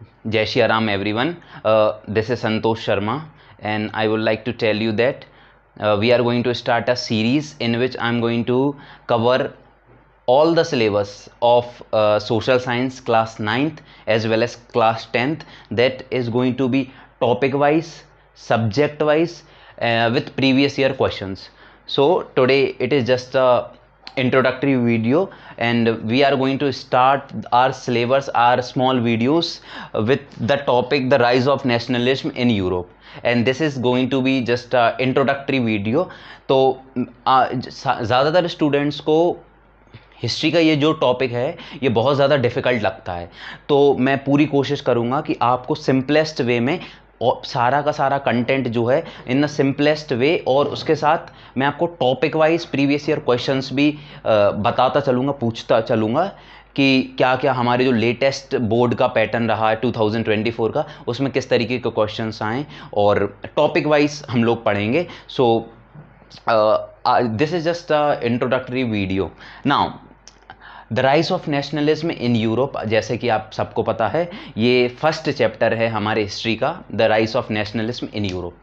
Jai Shri Ram everyone. This is Santosh Sharma, and I would like to tell you that we are going to start a series in which I am going to cover all the syllabus of social science class 9th as well as class 10th. That is going to be topic wise, subject wise, with previous year questions. So today it is just a introductory video, and we are going to start our syllabus, our small videos, with the topic the rise of nationalism in Europe, and this is going to be just a introductory video. तो ज़्यादातर students को history का ये जो topic है ये बहुत ज़्यादा डिफ़िकल्ट लगता है, तो मैं पूरी कोशिश करूँगा कि आपको सिंपलेस्ट वे में और सारा का सारा कंटेंट जो है इन द सिंपलेस्ट वे, और उसके साथ मैं आपको topic wise previous year questions भी बताता चलूँगा, पूछता चलूँगा कि क्या क्या हमारे जो लेटेस्ट बोर्ड का पैटर्न रहा है 2024 का, उसमें किस तरीके के क्वेश्चंस आए और टॉपिक वाइज हम लोग पढ़ेंगे. So this is just a introductory video. Now the rise of nationalism in Europe, जैसे कि आप सबको पता है ये फर्स्ट चैप्टर है हमारे हिस्ट्री का, the rise of nationalism in Europe.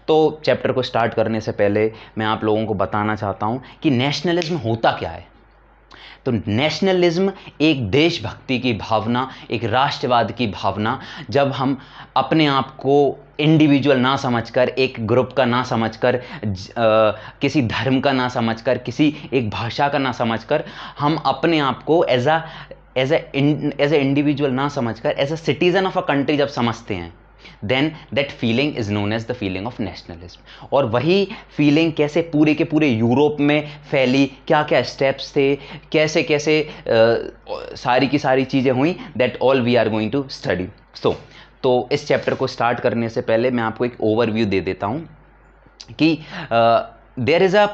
तो चैप्टर को स्टार्ट करने से पहले मैं आप लोगों को बताना चाहता हूँ कि नेशनलिज्म होता क्या है. तो नेशनलिज्म एक देशभक्ति की भावना, एक राष्ट्रवाद की भावना, जब हम अपने आप को इंडिविजुअल ना समझकर, एक ग्रुप का ना समझकर, किसी धर्म का ना समझकर, किसी एक भाषा का ना समझकर, हम अपने आप को एज ए इंडिविजुअल ना समझकर as a citizen of a country जब समझते हैं, then that feeling is known as the feeling of nationalism. और वही फीलिंग कैसे पूरे के पूरे यूरोप में फैली, क्या क्या स्टेप्स थे, कैसे कैसे सारी की सारी चीज़ें हुई, that all we are going to study. तो इस चैप्टर को स्टार्ट करने से पहले मैं आपको एक ओवरव्यू दे देता हूँ कि there is a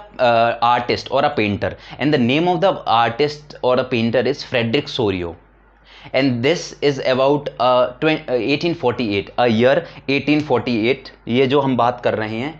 artist or a painter, and the name of the artist or a painter is Frederick Sorio, and this is about 1848, a year 1848. ये जो हम बात कर रहे हैं,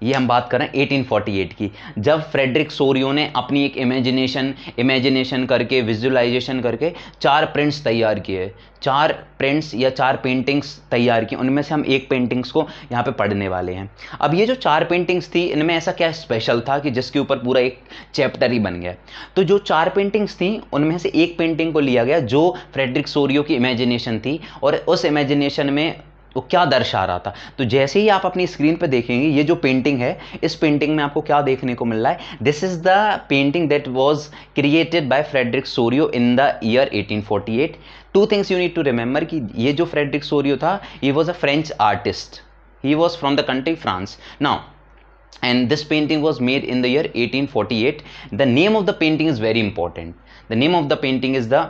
ये हम बात कर रहे हैं 1848 की, जब फ्रेडरिक सोरियो ने अपनी एक इमेजिनेशन करके, विजुअलाइजेशन करके 4 प्रिंट्स तैयार किए, 4 प्रिंट्स या 4 पेंटिंग्स तैयार की. उनमें से हम एक पेंटिंग्स को यहाँ पे पढ़ने वाले हैं. अब ये जो 4 पेंटिंग्स थी, इनमें ऐसा क्या स्पेशल था कि जिसके ऊपर पूरा एक चैप्टर ही बन गया. तो जो 4 पेंटिंग्स थी उनमें से एक पेंटिंग को लिया गया जो फ्रेडरिक सोरियो की इमेजिनेशन थी, और उस इमेजिनेशन में वो क्या दर्शा रहा था. तो जैसे ही आप अपनी स्क्रीन पे देखेंगे ये जो पेंटिंग है, इस पेंटिंग में आपको क्या देखने को मिल रहा है. This is the painting that was created by Frederick Sorrieu in the year 1848. 2 things you need to remember कि ये जो फ्रेडरिक सोरियो था, he was a French artist, he was from the country France. Now, and this painting was made in the year 1848. The name of the painting is very important. The name of the painting is the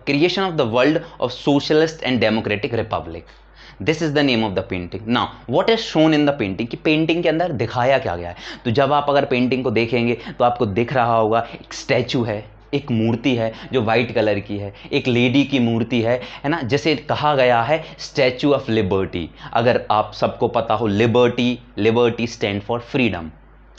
creation of the world of socialist and democratic republic. This is the name of the painting. Now what is shown in the painting, कि painting के अंदर दिखाया क्या गया है. तो जब आप अगर पेंटिंग को देखेंगे तो आपको दिख रहा होगा एक स्टैचू है, एक मूर्ति है जो वाइट कलर की है, एक लेडी की मूर्ति है ना, जिसे कहा गया है स्टैचू ऑफ लिबर्टी. अगर आप सबको पता हो, लिबर्टी स्टैंड फॉर फ्रीडम,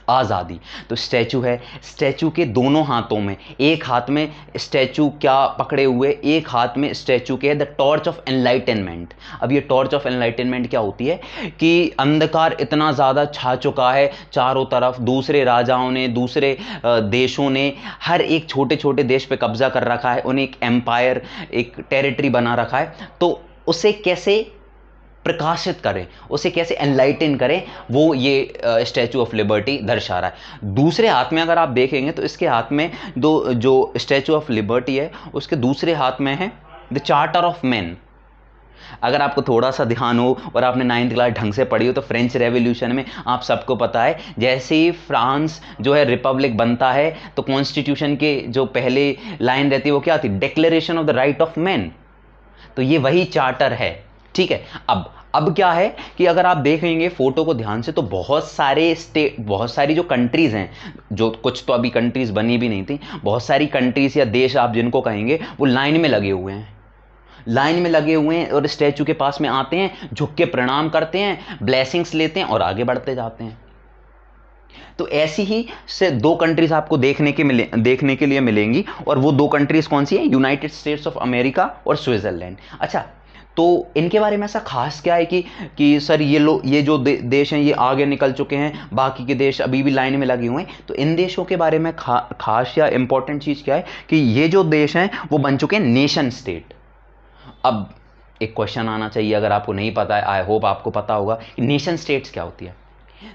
आज़ादी. तो स्टैचू है, स्टैचू के दोनों हाथों में, एक हाथ में स्टैचू क्या पकड़े हुए, एक हाथ में स्टैचू के द टॉर्च ऑफ एनलाइटनमेंट. अब ये टॉर्च ऑफ एनलाइटनमेंट क्या होती है कि अंधकार इतना ज़्यादा छा चुका है चारों तरफ, दूसरे राजाओं ने, दूसरे देशों ने हर एक छोटे छोटे देश पे कब्जा कर रखा है, उन्हें एक एम्पायर, एक टेरिटरी बना रखा है. तो उसे कैसे प्रकाशित करें, उसे कैसे एनलाइटन करें, वो ये स्टैचू ऑफ लिबर्टी दर्शा रहा है. दूसरे हाथ में अगर आप देखेंगे तो इसके हाथ में दो, जो स्टैचू ऑफ लिबर्टी है उसके दूसरे हाथ में है द चार्टर ऑफ मैन. अगर आपको थोड़ा सा ध्यान हो और आपने 9th क्लास ढंग से पढ़ी हो तो फ्रेंच रेवोल्यूशन में आप सबको पता है, जैसे ही फ्रांस जो है रिपब्लिक बनता है तो कॉन्स्टिट्यूशन के जो पहले लाइन रहती है वो क्या थी, declaration of the right of man. तो ये वही चार्टर है, ठीक है. अब क्या है कि अगर आप देखेंगे फोटो को ध्यान से तो बहुत सारे स्टेट, बहुत सारी जो कंट्रीज हैं, जो कुछ तो अभी कंट्रीज बनी भी नहीं थी, बहुत सारी कंट्रीज या देश आप जिनको कहेंगे वो लाइन में लगे हुए हैं, लाइन में लगे हुए हैं, और स्टैचू के पास में आते हैं, झुक के प्रणाम करते हैं, ब्लेसिंग्स लेते हैं और आगे बढ़ते जाते हैं. तो ऐसी ही से दो कंट्रीज आपको देखने के लिए मिलेंगी, और वो दो कंट्रीज कौन सी हैं? यूनाइटेड स्टेट्स ऑफ अमेरिका और स्विट्जरलैंड। अच्छा, तो इनके बारे में ऐसा खास क्या है कि सर ये जो देश हैं ये आगे निकल चुके हैं, बाकी के देश अभी भी लाइन में लगे हुए हैं? तो इन देशों के बारे में खास या इंपॉर्टेंट चीज़ क्या है कि ये जो देश हैं वो बन चुके हैं नेशन स्टेट। अब एक क्वेश्चन आना चाहिए, अगर आपको नहीं पता है, आई होप आपको पता होगा कि नेशन स्टेट्स क्या होती है।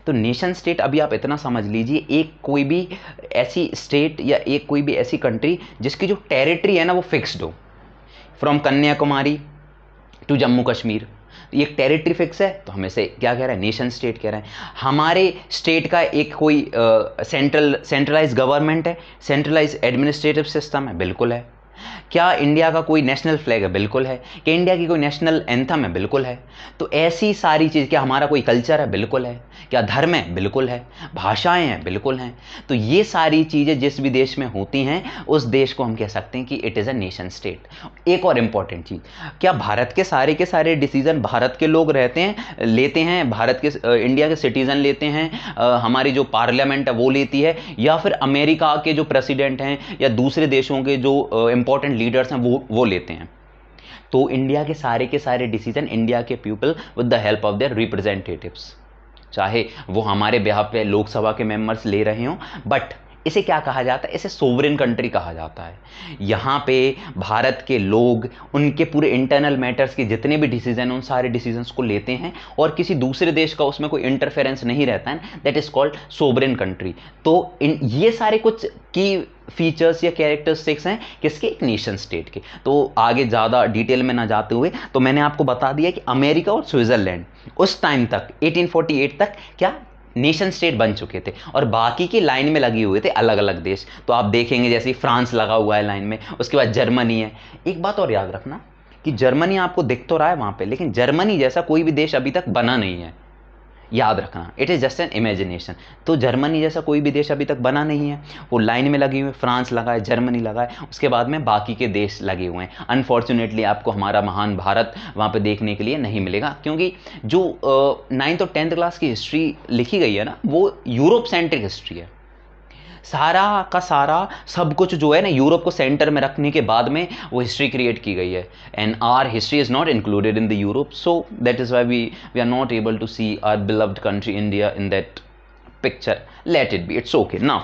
तो नेशन स्टेट अभी आप इतना समझ लीजिए, एक कोई भी ऐसी स्टेट या एक कोई भी ऐसी कंट्री जिसकी जो टेरिटरी है ना वो फिक्स्ड हो, फ्रॉम कन्याकुमारी टू जम्मू कश्मीर, ये टेरिटरी फिक्स है, तो हमें से क्या कह रहा है? नेशन स्टेट कह रहा है। हमारे स्टेट का एक कोई सेंट्रलाइज गवर्नमेंट है, सेंट्रलाइज एडमिनिस्ट्रेटिव सिस्टम है, बिल्कुल है। क्या इंडिया का कोई नेशनल फ्लैग है? बिल्कुल है। क्या इंडिया की कोई नेशनल एंथम है? बिल्कुल है। तो ऐसी सारी चीज़, क्या हमारा कोई कल्चर है? बिल्कुल है। क्या धर्म है? बिल्कुल है। भाषाएं हैं? बिल्कुल हैं। तो ये सारी चीज़ें जिस भी देश में होती हैं उस देश को हम कह सकते हैं कि it is a nation state. एक और इम्पॉर्टेंट चीज़, क्या भारत के सारे डिसीजन भारत के लोग लेते हैं, भारत के इंडिया के सिटीजन लेते हैं, हमारी जो पार्लियामेंट है वो लेती है, या फिर अमेरिका के जो प्रेसिडेंट हैं या दूसरे देशों के जो इंपॉर्टेंट लीडर्स हैं वो लेते हैं? तो इंडिया के सारे डिसीजन इंडिया के people with the help of their representatives, चाहे वो हमारे बिहाफ पे लोकसभा के मेंबर्स ले रहे हों, बट इसे क्या कहा जाता है? इसे सोवरेन कंट्री कहा जाता है। यहाँ पे भारत के लोग उनके पूरे इंटरनल मैटर्स के जितने भी डिसीजन हैं उन सारे डिसीजंस को लेते हैं, और किसी दूसरे देश का उसमें कोई इंटरफेरेंस नहीं रहता है। That is called sovereign country. तो ये सारे कुछ की फीचर्स या कैरेक्टरिस्टिक्स हैं किसके? एक नेशन स्टेट के। तो आगे ज़्यादा डिटेल में ना जाते हुए तो मैंने आपको बता दिया कि अमेरिका और स्विट्जरलैंड उस टाइम तक 1848 तक क्या नेशन स्टेट बन चुके थे, और बाकी की लाइन में लगे हुए थे अलग अलग देश। तो आप देखेंगे जैसे फ्रांस लगा हुआ है लाइन में, उसके बाद जर्मनी है। एक बात और याद रखना कि जर्मनी आपको दिख तो रहा है वहां पे, लेकिन जर्मनी जैसा कोई भी देश अभी तक बना नहीं है, याद रखना। It is just an imagination. तो जर्मनी जैसा कोई भी देश अभी तक बना नहीं है। वो लाइन में लगी हुई है, फ्रांस लगा है, जर्मनी लगा है, उसके बाद में बाकी के देश लगे हुए हैं। अनफॉर्चुनेटली आपको हमारा महान भारत वहाँ पे देखने के लिए नहीं मिलेगा, क्योंकि जो 9th और 10th क्लास की हिस्ट्री लिखी गई है ना वो यूरोप सेंट्रिक हिस्ट्री है। सारा का सारा सब कुछ जो है ना यूरोप को सेंटर में रखने के बाद में वो हिस्ट्री क्रिएट की गई है, and our history is not included in the Europe, so that is why we are not able to see our beloved country India in that picture. Let it be, it's okay. Now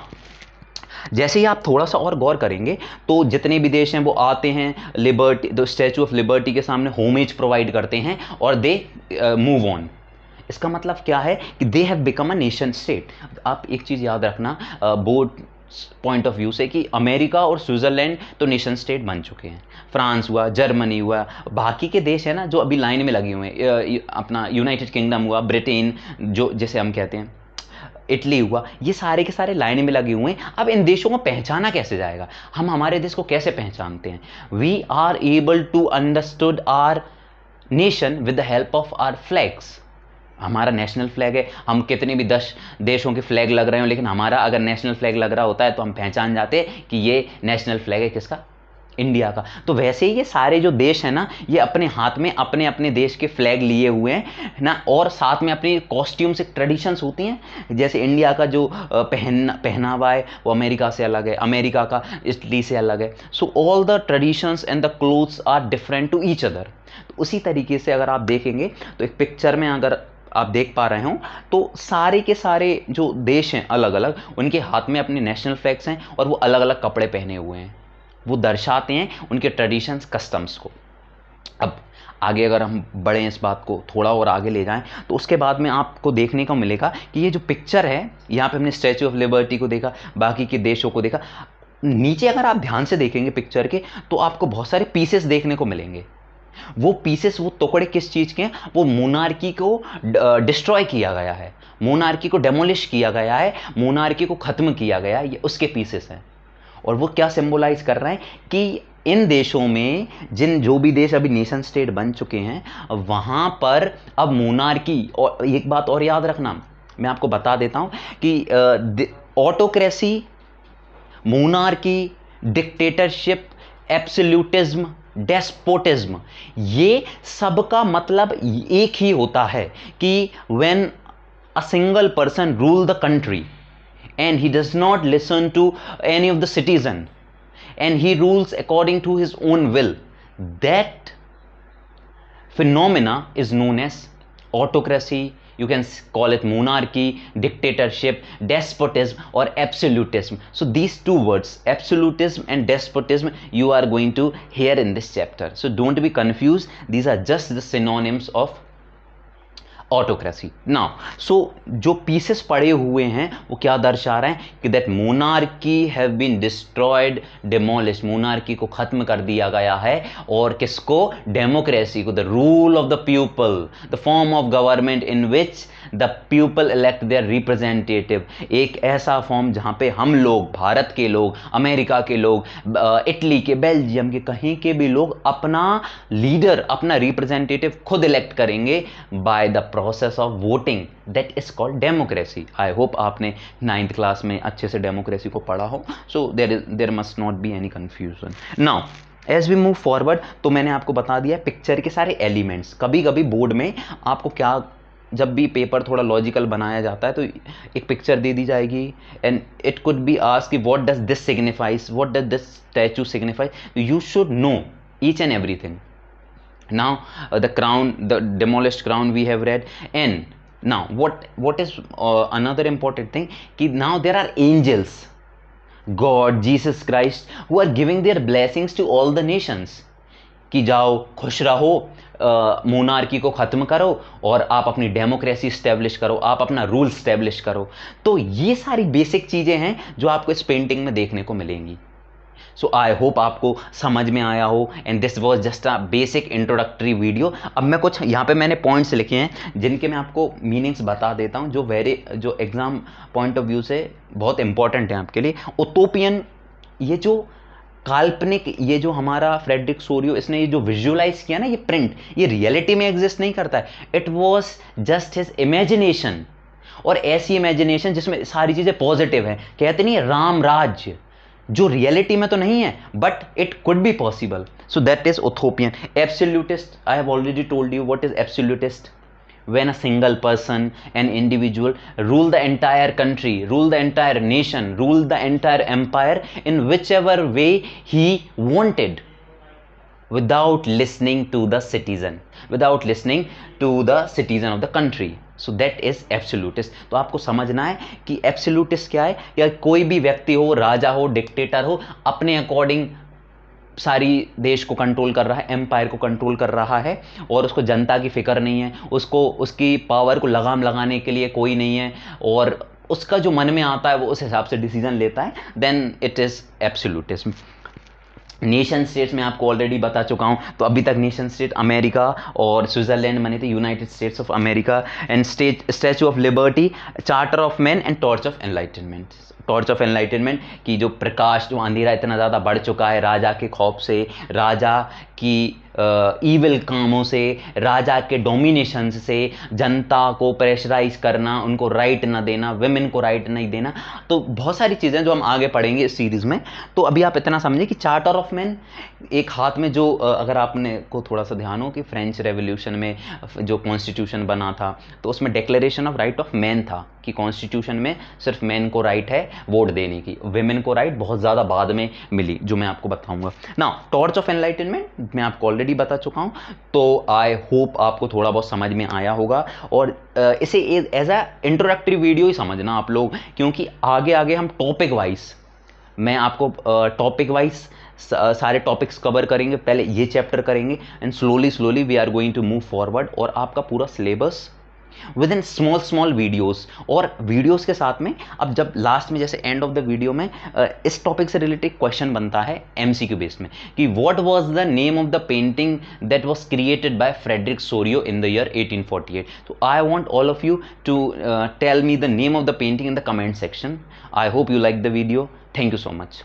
जैसे ही आप थोड़ा सा और गौर करेंगे तो जितने भी देश हैं वो आते हैं liberty, the statue of liberty के सामने होमेज प्रोवाइड करते हैं और दे मूव ऑन। इसका मतलब क्या है कि they have become a nation state. आप एक चीज़ याद रखना बोर्ड पॉइंट ऑफ व्यू से कि अमेरिका और स्विट्जरलैंड तो नेशन स्टेट बन चुके हैं, फ्रांस हुआ, जर्मनी हुआ, बाकी के देश है ना जो अभी लाइन में लगे हुए हैं, अपना यूनाइटेड किंगडम हुआ, ब्रिटेन जो जिसे हम कहते हैं, इटली हुआ, ये सारे के सारे लाइन में लगे हुए हैं। अब इन देशों को पहचाना कैसे जाएगा? हम हमारे देश को कैसे पहचानते हैं? We are able to understood our nation with the help of our flags. हमारा नेशनल फ्लैग है, हम कितने भी 10 देशों के फ्लैग लग रहे हो, लेकिन हमारा अगर नेशनल फ्लैग लग रहा होता है तो हम पहचान जाते कि ये नेशनल फ्लैग है किसका? इंडिया का। तो वैसे ही ये सारे जो देश हैं ना ये अपने हाथ में अपने अपने देश के फ्लैग लिए हुए हैं ना, और साथ में अपनी कॉस्ट्यूम्स एक ट्रेडिशंस होती हैं। जैसे इंडिया का जो पहनावा है वो अमेरिका से अलग है, अमेरिका का इटली से अलग है। So all the traditions and the clothes are different to each other. तो उसी तरीके से अगर आप देखेंगे तो एक पिक्चर में अगर आप देख पा रहे हो तो सारे के सारे जो देश हैं अलग अलग, उनके हाथ में अपने नेशनल फ्लैग्स हैं और वो अलग अलग कपड़े पहने हुए हैं, वो दर्शाते हैं उनके ट्रेडिशंस, कस्टम्स को। अब आगे अगर हम बढ़ें, इस बात को थोड़ा और आगे ले जाएं तो उसके बाद में आपको देखने को मिलेगा कि ये जो पिक्चर है, यहाँ पे हमने स्टैचू ऑफ लिबर्टी को देखा, बाकी के देशों को देखा, नीचे अगर आप ध्यान से देखेंगे पिक्चर के तो आपको बहुत सारे पीसेस देखने को मिलेंगे। वो पीसेस, वो टुकड़े किस चीज़ के हैं? वो मोनार्की को डिस्ट्रॉय किया गया है, मोनार्की को डेमोलिश किया गया है, मोनार्की को ख़त्म किया गया है, ये उसके पीसेस हैं। और वो क्या सिंबलाइज कर रहे हैं कि इन देशों में जो भी देश अभी नेशन स्टेट बन चुके हैं वहाँ पर अब मोनार्की, और एक बात और याद रखना, मैं आपको बता देता हूँ कि autocracy, monarchy, dictatorship, absolutism, despotism, ये सबका मतलब एक ही होता है कि when a single person rule the country, and he does not listen to any of the citizen, and he rules according to his own will. That phenomena is known as autocracy. You can call it monarchy, dictatorship, despotism, or absolutism. So these two words, absolutism and despotism, you are going to hear in this chapter. So don't be confused. These are just the synonyms of autocracy. Now so जो pieces पड़े हुए हैं वो क्या दर्शा रहे हैं कि that monarchy have been destroyed, demolished, monarchy को खत्म कर दिया गया है, और किसको? डेमोक्रेसी को, the rule of the people, the form of government in which the people elect their representative. एक ऐसा फॉर्म जहां पे हम लोग, भारत के लोग, अमेरिका के लोग, इटली के, बेल्जियम के, कहीं के भी लोग अपना लीडर, अपना रिप्रेजेंटेटिव खुद इलेक्ट करेंगे by the process of voting. That is called democracy. I hope आपने 9th क्लास में अच्छे से डेमोक्रेसी को पढ़ा हो. So there must not be any confusion. Now as we move forward, तो मैंने आपको बता दिया पिक्चर के सारे एलिमेंट्स. कभी कभी बोर्ड में आपको क्या, जब भी पेपर थोड़ा लॉजिकल बनाया जाता है तो एक पिक्चर दे दी जाएगी, and it could be asked कि what does this signifies, what does this statue signify. You should know each and everything. Now the crown, the demolished crown we have read, and now what is another important thing, कि now there are angels, God, Jesus Christ, who are giving their blessings to all the nations, कि जाओ खुश रहो, monarchy को ख़त्म करो और आप अपनी डेमोक्रेसी इस्टेब्लिश करो, आप अपना रूल इस्टेब्लिश करो. तो ये सारी बेसिक चीज़ें हैं जो आपको इस पेंटिंग में देखने को मिलेंगी. सो आई होप आपको समझ में आया हो, and this was just a basic introductory video. अब मैं कुछ यहाँ पे मैंने पॉइंट्स लिखे हैं जिनके मैं आपको मीनिंग्स बता देता हूँ, जो एग्जाम पॉइंट ऑफ व्यू से बहुत इंपॉर्टेंट है आपके लिए. उटोपियन, ये जो काल्पनिक, ये जो हमारा फ्रेडरिक सोरियो, इसने ये जो विजुअलाइज किया ना, ये प्रिंट, ये रियलिटी में एग्जिस्ट नहीं करता है. It was just his imagination, और ऐसी इमेजिनेशन जिसमें सारी चीज़ें पॉजिटिव हैं. कहते नहीं राम राज्य, जो रियलिटी में तो नहीं है, but it could be possible. So that is utopian. Absolutist, I have already told you what is absolutist. when a single person, an individual, rule the entire country, rule the entire nation, rule the entire empire in whichever way he wanted, without listening to the citizen, without listening to the citizen of the country. So that is absolutist. तो आपको समझना है कि absolutist क्या है, या कोई भी व्यक्ति हो, राजा हो, डिक्टेटर हो, अपने अकॉर्डिंग सारी देश को कंट्रोल कर रहा है, एम्पायर को कंट्रोल कर रहा है, और उसको जनता की फिक्र नहीं है, उसको उसकी पावर को लगाम लगाने के लिए कोई नहीं है, और उसका जो मन में आता है वो उस हिसाब से डिसीजन लेता है. Then it is absolutism. Nation states में आपको ऑलरेडी बता चुका हूँ. तो अभी तक नेशन स्टेट अमेरिका और स्विट्जरलैंड बने थे, United States of America, and statue of liberty, charter of man, and torch of enlightenment. Torch of enlightenment की जो प्रकाश, जो अंधेरा इतना ज़्यादा बढ़ चुका है राजा के खौफ से, राजा की ईविल कामों से, राजा के डोमिनेशन से, जनता को प्रेशराइज करना, उनको राइट ना देना, विमेन को राइट नहीं देना. तो बहुत सारी चीज़ें जो हम आगे पढ़ेंगे इस सीरीज़ में. तो अभी आप इतना समझिए कि चार्टर ऑफ मैन, एक हाथ में जो अगर आपने को थोड़ा सा ध्यान हो कि फ्रेंच रेवोल्यूशन में जो कॉन्स्टिट्यूशन बना था, तो उसमें declaration of right of man था कि कॉन्स्टिट्यूशन में सिर्फ मैन को राइट है वोट देने की, विमेन को राइट बहुत ज़्यादा बाद में मिली, जो मैं आपको बताऊंगा. ना टॉर्च ऑफ एनलाइटनमेंट मैं आपको ऑलरेडी बता चुका हूं. तो आई होप आपको थोड़ा बहुत समझ में आया होगा, और इसे एज अ इंट्रोडक्टरी वीडियो ही समझना आप लोग, क्योंकि आगे आगे हम टॉपिक वाइज, मैं आपको टॉपिक वाइज सारे टॉपिक्स कवर करेंगे. पहले ये चैप्टर करेंगे, and slowly we are going to move forward, और आपका पूरा syllabus with in small videos. और वीडियोस के साथ में अब जब लास्ट में, जैसे एंड ऑफ द वीडियो में इस टॉपिक से रिलेटेड क्वेश्चन बनता है एमसीक्यू बेस में, कि what was the name of the painting that was created by Frederick Sorrieu in the year 1848. तो I want all of you to tell me the name of the painting in the comment section. I hope you like the video. Thank you so much.